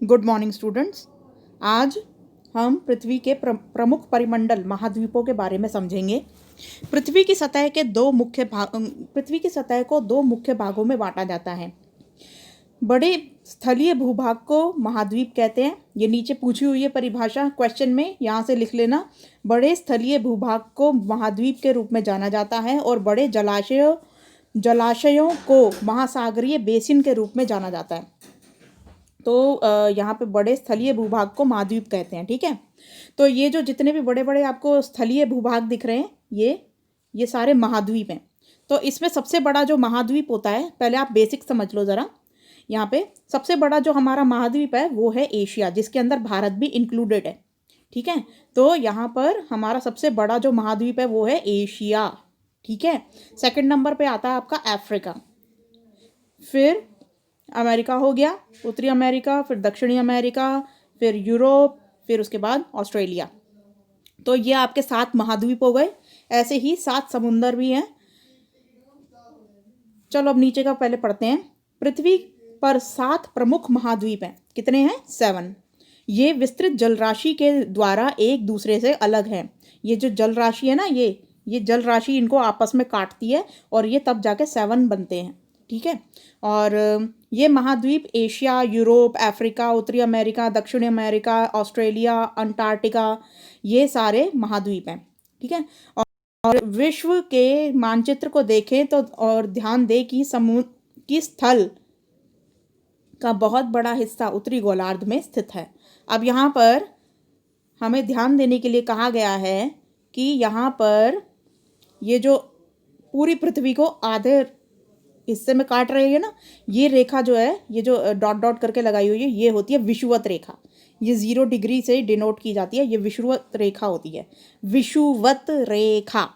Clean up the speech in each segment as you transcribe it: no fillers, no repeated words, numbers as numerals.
Good morning students. आज हम पृथ्वी के प्रमुख परिमंडल महाद्वीपों के बारे में समझेंगे। पृथ्वी की सतह को दो मुख्य भागों में बांटा जाता है। बड़े स्थलीय भूभाग को महाद्वीप कहते हैं। ये नीचे पूछी हुई है परिभाषा क्वेश्चन में, यहाँ से लिख लेना। बड़े स्थलीय भूभाग को महाद्वीप के रूप में जाना जाता है और बड़े जलाशयों को महासागरीय बेसिन के रूप में जाना जाता है। तो यहाँ पे बड़े स्थलीय भूभाग को महाद्वीप कहते हैं। ठीक है, तो ये जो जितने भी बड़े बड़े आपको स्थलीय भूभाग दिख रहे हैं ये सारे महाद्वीप हैं। तो इसमें सबसे बड़ा जो महाद्वीप होता है, पहले आप बेसिक समझ लो ज़रा। यहाँ पे सबसे बड़ा जो हमारा महाद्वीप है वो है एशिया, जिसके अंदर भारत भी इंक्लूडेड है। ठीक है, तो यहाँ पर हमारा सबसे बड़ा जो महाद्वीप है वो है एशिया। ठीक है, सेकंड नंबर पे आता है आपका अफ्रीका, फिर अमेरिका हो गया, उत्तरी अमेरिका, फिर दक्षिणी अमेरिका, फिर यूरोप, फिर उसके बाद ऑस्ट्रेलिया। तो ये आपके 7 महाद्वीप हो गए। ऐसे ही 7 समुंदर भी हैं। चलो अब नीचे का पहले पढ़ते हैं। पृथ्वी पर 7 प्रमुख महाद्वीप हैं। कितने हैं? 7। ये विस्तृत जलराशि के द्वारा एक दूसरे से अलग हैं। ये जो जलराशि है ना, ये जलराशि इनको आपस में काटती है और ये तब जाके 7 बनते हैं। ठीक है, और ये महाद्वीप एशिया, यूरोप, अफ्रीका, उत्तरी अमेरिका, दक्षिणी अमेरिका, ऑस्ट्रेलिया, अंटार्कटिका, ये सारे महाद्वीप हैं। ठीक है, और विश्व के मानचित्र को देखें तो और ध्यान दें कि स्थल का बहुत बड़ा हिस्सा उत्तरी गोलार्ध में स्थित है। अब यहाँ पर हमें ध्यान देने के लिए कहा गया है कि यहाँ पर ये जो पूरी पृथ्वी को आधे हिस्से में काट रही है ना, ये रेखा जो है, ये जो डॉट डॉट करके लगाई हुई है, ये होती है विषुवत रेखा। ये 0 डिग्री से डिनोट की जाती है। ये विषुवत रेखा होती है, विषुवत रेखा।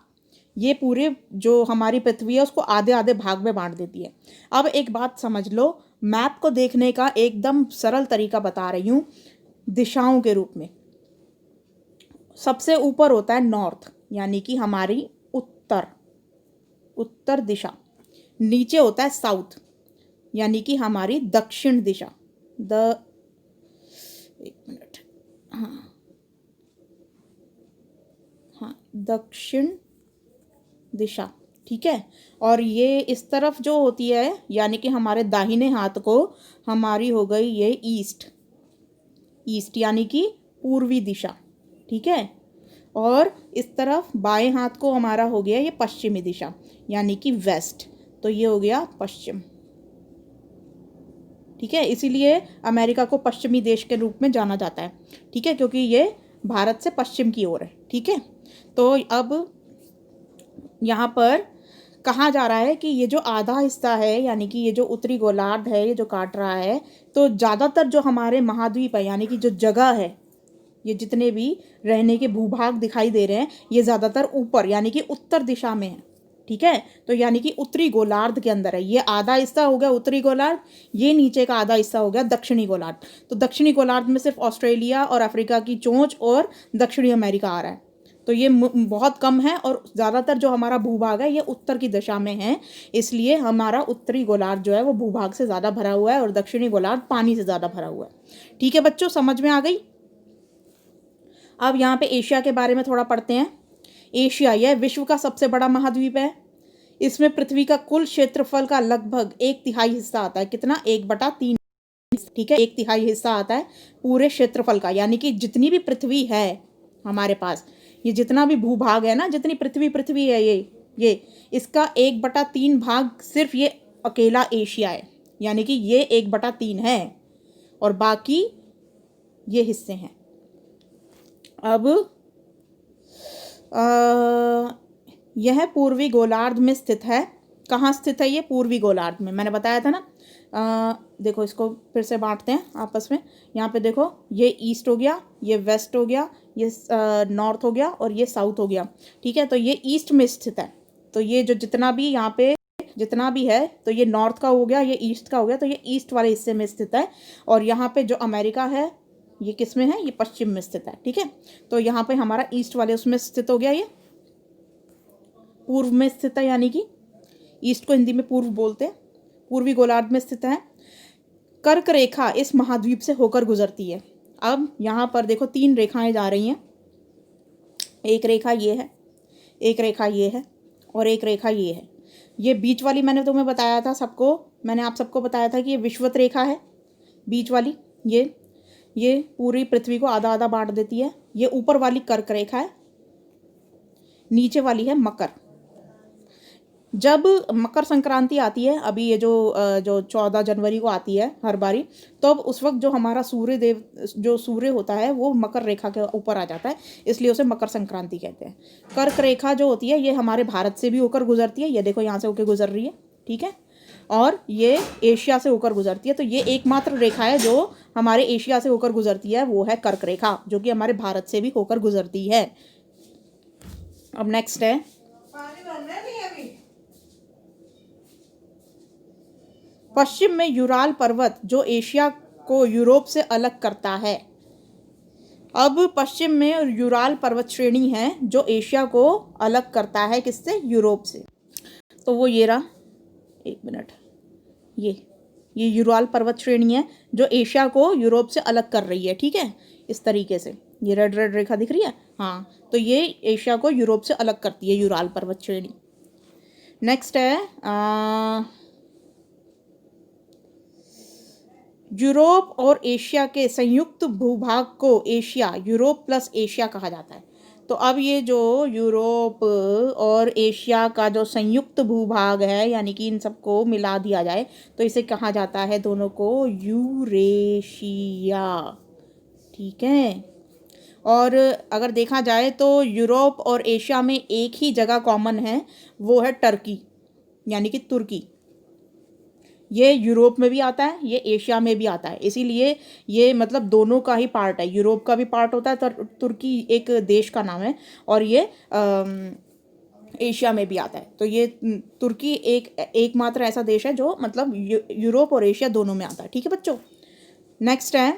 ये पूरे जो हमारी पृथ्वी है उसको आधे आधे भाग में बांट देती है। अब एक बात समझ लो, मैप को देखने का एकदम सरल तरीका बता रही हूँ दिशाओं के रूप में। सबसे ऊपर होता है नॉर्थ, यानी कि हमारी उत्तर दिशा। नीचे होता है साउथ, यानी कि हमारी दक्षिण दिशा। एक मिनट, हाँ, दक्षिण दिशा। ठीक है, और ये इस तरफ जो होती है, यानी कि हमारे दाहिने हाथ को हमारी हो गई ये ईस्ट यानी कि पूर्वी दिशा। ठीक है, और इस तरफ बाएं हाथ को हमारा हो गया ये पश्चिमी दिशा, यानी कि वेस्ट। तो ये हो गया पश्चिम। ठीक है, इसीलिए अमेरिका को पश्चिमी देश के रूप में जाना जाता है। ठीक है, क्योंकि ये भारत से पश्चिम की ओर है। ठीक है, तो अब यहाँ पर कहा जा रहा है कि ये जो आधा हिस्सा है, यानी कि ये जो उत्तरी गोलार्ध है, ये जो काट रहा है, तो ज़्यादातर जो हमारे महाद्वीप है, यानी कि जो जगह है, ये जितने भी रहने के भूभाग दिखाई दे रहे हैं, ये ज़्यादातर ऊपर यानी कि उत्तर दिशा में है। ठीक है, तो यानी कि उत्तरी गोलार्ध के अंदर है। ये आधा हिस्सा हो गया उत्तरी गोलार्ध, ये नीचे का आधा हिस्सा हो गया दक्षिणी गोलार्ध। तो दक्षिणी गोलार्ध में सिर्फ ऑस्ट्रेलिया और अफ्रीका की चोंच और दक्षिणी अमेरिका आ रहा है। तो ये बहुत कम है, और ज़्यादातर जो हमारा भूभाग है ये उत्तर की दिशा में है। इसलिए हमारा उत्तरी गोलार्ध जो है वो भूभाग से ज़्यादा भरा हुआ है और दक्षिणी गोलार्ध पानी से ज़्यादा भरा हुआ है। ठीक है बच्चों, समझ में आ गई? अब यहाँ पे एशिया के बारे में थोड़ा पढ़ते हैं। एशिया यह विश्व का सबसे बड़ा महाद्वीप है। इसमें पृथ्वी का कुल क्षेत्रफल का लगभग 1/3 हिस्सा आता है। कितना? 1/3। ठीक है, 1/3 हिस्सा आता है पूरे क्षेत्रफल का, यानी कि जितनी भी पृथ्वी है हमारे पास, ये जितना भी भूभाग है ना, जितनी पृथ्वी है, ये इसका 1/3 भाग सिर्फ ये अकेला एशिया है, यानी कि ये 1/3 है और बाकी ये हिस्से हैं। अब यह पूर्वी गोलार्ध में स्थित है। कहाँ स्थित है ये? पूर्वी गोलार्ध में। मैंने बताया था ना। देखो, इसको फिर से बांटते हैं आपस में। यहाँ पे देखो, ये ईस्ट हो गया, ये वेस्ट हो गया, ये नॉर्थ हो गया और ये साउथ हो गया। ठीक है, तो ये ईस्ट में स्थित है। तो ये जो जितना भी यहाँ पे जितना भी है, तो ये नॉर्थ का हो गया, ये ईस्ट का हो गया, तो ये ईस्ट वाले हिस्से में स्थित है। और यहाँ पे जो अमेरिका है ये किस में है? ये पश्चिम में स्थित है। ठीक है, तो यहाँ पे हमारा ईस्ट वाले उसमें स्थित हो गया, ये पूर्व में स्थित है, यानी कि ईस्ट को हिंदी में पूर्व बोलते हैं। पूर्वी गोलार्ध में स्थित है। कर्क रेखा इस महाद्वीप से होकर गुजरती है। अब यहाँ पर देखो 3 रेखाएं जा रही हैं। एक रेखा ये है, एक रेखा ये है, और एक रेखा ये है। ये बीच वाली मैंने तुम्हें बताया था मैंने आप सबको बताया था कि ये विषुवत रेखा है। बीच वाली ये पूरी पृथ्वी को आधा आधा बांट देती है। ये ऊपर वाली कर्क रेखा है, नीचे वाली है मकर। जब मकर संक्रांति आती है, अभी ये जो 14 जनवरी को आती है हर बारी, तो अब उस वक्त जो हमारा सूर्य होता है वो मकर रेखा के ऊपर आ जाता है, इसलिए उसे मकर संक्रांति कहते हैं। कर्क रेखा जो होती है ये हमारे भारत से भी होकर गुजरती है। ये देखो यहाँ से होकर गुजर रही है, ठीक है, और ये एशिया से होकर गुजरती है। तो ये एकमात्र रेखा है जो हमारे एशिया से होकर गुजरती है, वो है कर्क रेखा, जो कि हमारे भारत से भी होकर गुजरती है। अब नेक्स्ट है पश्चिम में यूराल पर्वत, जो एशिया को यूरोप से अलग करता है। अब पश्चिम में यूराल पर्वत श्रेणी है जो एशिया को अलग करता है, किससे? यूरोप से। तो वो ये रहा, एक मिनट, ये यूराल पर्वत श्रेणी है जो एशिया को यूरोप से अलग कर रही है, ठीक है, इस तरीके से। ये रेड रेड रेखा दिख रही है, हाँ, तो ये एशिया को यूरोप से अलग करती है, यूराल पर्वत श्रेणी। नेक्स्ट है यूरोप और एशिया के संयुक्त भूभाग को एशिया, यूरोप प्लस एशिया कहा जाता है। तो अब ये जो यूरोप और एशिया का जो संयुक्त भूभाग है, यानी कि इन सबको मिला दिया जाए तो इसे कहा जाता है दोनों को यूरेशिया, ठीक है। और अगर देखा जाए तो यूरोप और एशिया में एक ही जगह कॉमन है, वो है टर्की, यानी कि तुर्की। ये यूरोप में भी आता है, ये एशिया में भी आता है, इसीलिए ये मतलब दोनों का ही पार्ट है। यूरोप का भी पार्ट होता है, तुर्की एक देश का नाम है, और ये एशिया में भी आता है। तो ये तुर्की एकमात्र ऐसा देश है जो मतलब यूरोप और एशिया दोनों में आता है, ठीक है बच्चों। नेक्स्ट है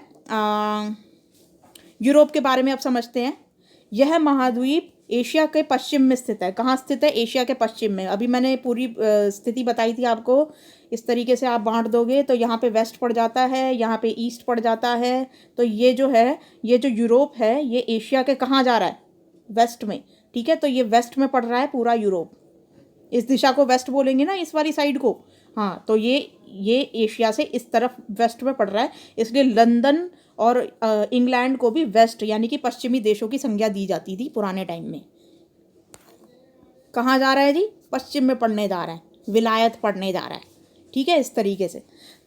यूरोप के बारे में अब समझते हैं। यह महाद्वीप एशिया के पश्चिम में स्थित है। कहाँ स्थित है? एशिया के पश्चिम में। अभी मैंने पूरी स्थिति बताई थी आपको, इस तरीके से आप बांट दोगे तो यहाँ पे वेस्ट पड़ जाता है, यहाँ पे ईस्ट पड़ जाता है। तो ये जो यूरोप है ये एशिया के कहाँ जा रहा है? वेस्ट में, ठीक है। तो ये वेस्ट में पड़ रहा है पूरा यूरोप, इस दिशा को वेस्ट बोलेंगे ना, इस वाली साइड को, हाँ। तो ये एशिया से इस तरफ वेस्ट में पड़ रहा है, इसलिए लंदन और इंग्लैंड को भी वेस्ट यानी कि पश्चिमी देशों की संज्ञा दी जाती थी पुराने टाइम में। कहाँ जा रहा है जी? पश्चिम में पड़ने जा रहा है, विलायत पड़ने जा रहा है, ठीक है, इस तरीके से।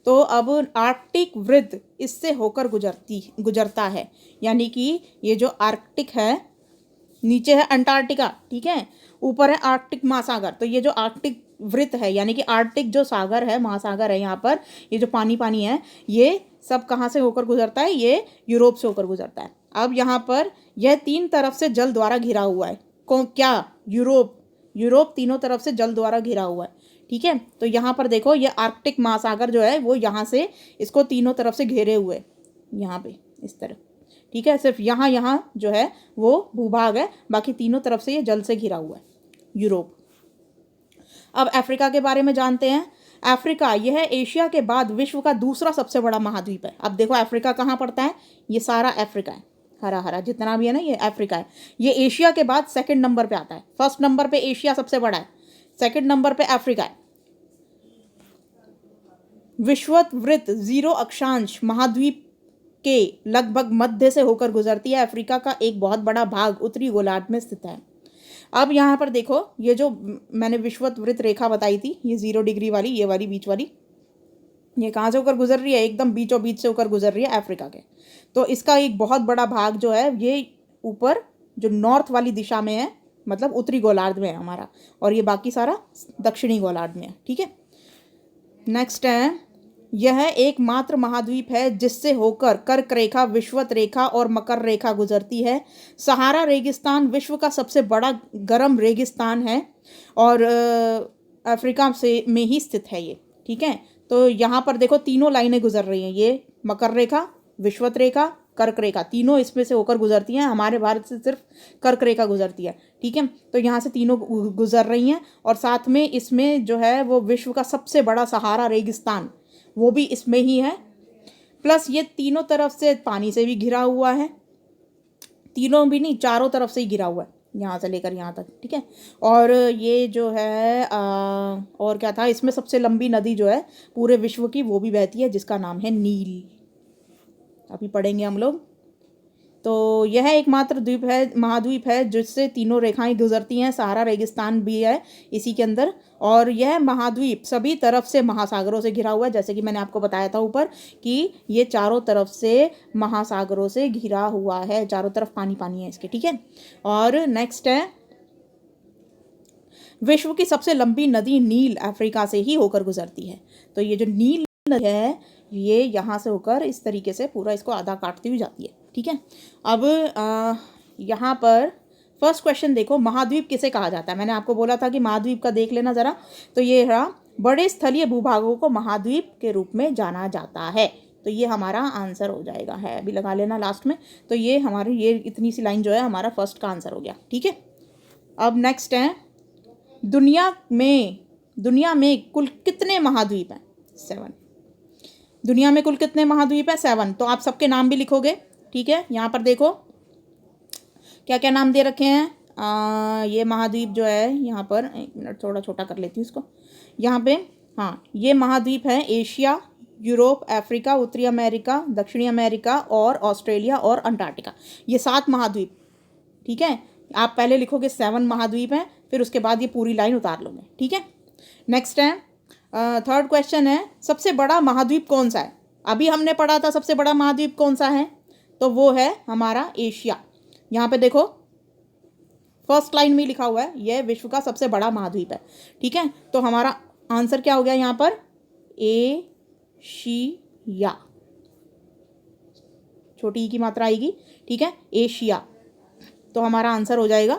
तो अब आर्कटिक वृत्त इससे होकर गुजरता है, यानी कि ये जो आर्कटिक है, नीचे है अंटार्कटिका, ठीक है, ऊपर है आर्कटिक महासागर। तो ये जो आर्कटिक वृत्त है, यानी कि आर्कटिक जो सागर है, महासागर है, यहाँ पर ये जो पानी है, ये सब कहाँ से होकर गुजरता है? ये यूरोप से होकर गुजरता है। अब यहाँ पर यह 3 तरफ से जल द्वारा घिरा हुआ है। क्या? यूरोप तीनों तरफ से जल द्वारा घिरा हुआ है, ठीक है। तो यहाँ पर देखो, ये आर्कटिक महासागर जो है वो यहाँ से इसको तीनों तरफ से घेरे हुए, यहाँ पे इस तरह, ठीक है। सिर्फ यहाँ जो है वो भूभाग है, बाकी तीनों तरफ से ये जल से घिरा हुआ है यूरोप। अब अफ्रीका के बारे में जानते हैं। अफ्रीका यह एशिया के बाद विश्व का दूसरा सबसे बड़ा महाद्वीप है। अब देखो अफ्रीका कहाँ पड़ता है? ये सारा अफ्रीका है, हरा हरा जितना भी है ना, ये अफ्रीका है। ये एशिया के बाद सेकंड नंबर पे आता है। फर्स्ट नंबर पे एशिया सबसे बड़ा है, सेकंड नंबर पे अफ्रीका है। विषुवत वृत्त 0 अक्षांश महाद्वीप के लगभग मध्य से होकर गुजरती है। अफ्रीका का एक बहुत बड़ा भाग उत्तरी गोलार्ध में स्थित है। अब यहाँ पर देखो, ये जो मैंने विषुवत वृत्त रेखा बताई थी, ये 0 डिग्री वाली, ये वाली बीच वाली, ये कहाँ से होकर गुजर रही है? एकदम बीचों बीच से होकर गुजर रही है अफ्रीका के। तो इसका एक बहुत बड़ा भाग जो है ये ऊपर जो नॉर्थ वाली दिशा में है, मतलब उत्तरी गोलार्ध में है हमारा, और ये बाकी सारा दक्षिणी गोलार्ध में है, ठीक है। नेक्स्ट है, यह एकमात्र महाद्वीप है जिससे होकर कर्क रेखा, विषुवत रेखा और मकर रेखा गुजरती है। सहारा रेगिस्तान विश्व का सबसे बड़ा गर्म रेगिस्तान है और अफ्रीका से में ही स्थित है ये, ठीक है। तो यहाँ पर देखो तीनों लाइनें गुजर रही हैं, ये मकर रेखा, विषुवत रेखा, कर्क रेखा, तीनों इसमें से होकर गुजरती हैं। हमारे भारत से सिर्फ कर्क रेखा गुजरती है, ठीक है। तो यहाँ से तीनों गुजर रही हैं, और साथ में इसमें जो है वो विश्व का सबसे बड़ा सहारा रेगिस्तान वो भी इसमें ही है, प्लस ये तीनों तरफ से पानी से भी घिरा हुआ है, तीनों भी नहीं, चारों तरफ से ही घिरा हुआ है, यहाँ से लेकर यहाँ तक, ठीक है। और ये जो है और क्या था, इसमें सबसे लंबी नदी जो है पूरे विश्व की वो भी बहती है, जिसका नाम है नील, अभी पढ़ेंगे हम लोग। तो यह एकमात्र द्वीप है, महाद्वीप है, जिससे तीनों रेखाएं गुजरती हैं, सहारा रेगिस्तान भी है इसी के अंदर। और यह महाद्वीप सभी तरफ से महासागरों से घिरा हुआ है, जैसे कि मैंने आपको बताया था ऊपर कि ये चारों तरफ से महासागरों से घिरा हुआ है, चारों तरफ पानी पानी है इसके, ठीक है। और नेक्स्ट है, विश्व की सबसे लंबी नदी नील अफ्रीका से ही होकर गुजरती है। तो ये जो नील नदी है ये यहाँ से होकर इस तरीके से पूरा इसको आधा काटती हुई जाती है, ठीक है। अब यहाँ पर फर्स्ट क्वेश्चन देखो, महाद्वीप किसे कहा जाता है। मैंने आपको बोला था कि महाद्वीप का देख लेना ज़रा। तो ये रहा, बड़े स्थलीय भूभागों को महाद्वीप के रूप में जाना जाता है। तो ये हमारा आंसर हो जाएगा, है अभी लगा लेना लास्ट में। तो ये हमारी ये इतनी सी लाइन जो है हमारा फर्स्ट का आंसर हो गया, ठीक है। अब नेक्स्ट है, दुनिया में कुल कितने महाद्वीप हैं? 7। दुनिया में कुल कितने महाद्वीप हैं? 7। तो आप सबके नाम भी लिखोगे, ठीक है। यहाँ पर देखो क्या क्या नाम दे रखे हैं। ये महाद्वीप जो है यहाँ पर, एक मिनट थोड़ा छोटा कर लेती हूँ इसको, यहाँ पे, हाँ, ये महाद्वीप है एशिया, यूरोप, अफ्रीका, उत्तरी अमेरिका, दक्षिणी अमेरिका और ऑस्ट्रेलिया और अंटार्कटिका। ये 7 महाद्वीप, ठीक है। आप पहले लिखोगे 7 महाद्वीप हैं, फिर उसके बाद ये पूरी लाइन उतार लोगे, ठीक है। नेक्स्ट है, थर्ड क्वेश्चन है, सबसे बड़ा महाद्वीप कौन सा है? अभी हमने पढ़ा था सबसे बड़ा महाद्वीप कौन सा है, तो वो है हमारा एशिया। यहाँ पे देखो फर्स्ट लाइन में लिखा हुआ है, यह विश्व का सबसे बड़ा महाद्वीप है, ठीक है। तो हमारा आंसर क्या हो गया यहाँ पर? एशिया, छोटी ई की मात्रा आएगी, ठीक है, एशिया। तो हमारा आंसर हो जाएगा,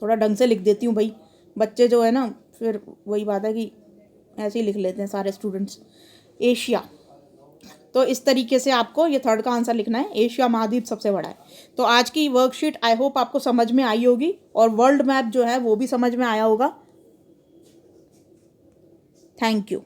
थोड़ा ढंग से लिख देती हूँ भाई, बच्चे जो है ना फिर वही बात है कि ऐसे ही लिख लेते हैं सारे स्टूडेंट्स, एशिया। तो इस तरीके से आपको ये थर्ड का आंसर लिखना है, एशिया महाद्वीप सबसे बड़ा है। तो आज की वर्कशीट आई होप आपको समझ में आई होगी, और वर्ल्ड मैप जो है वो भी समझ में आया होगा। Thank you.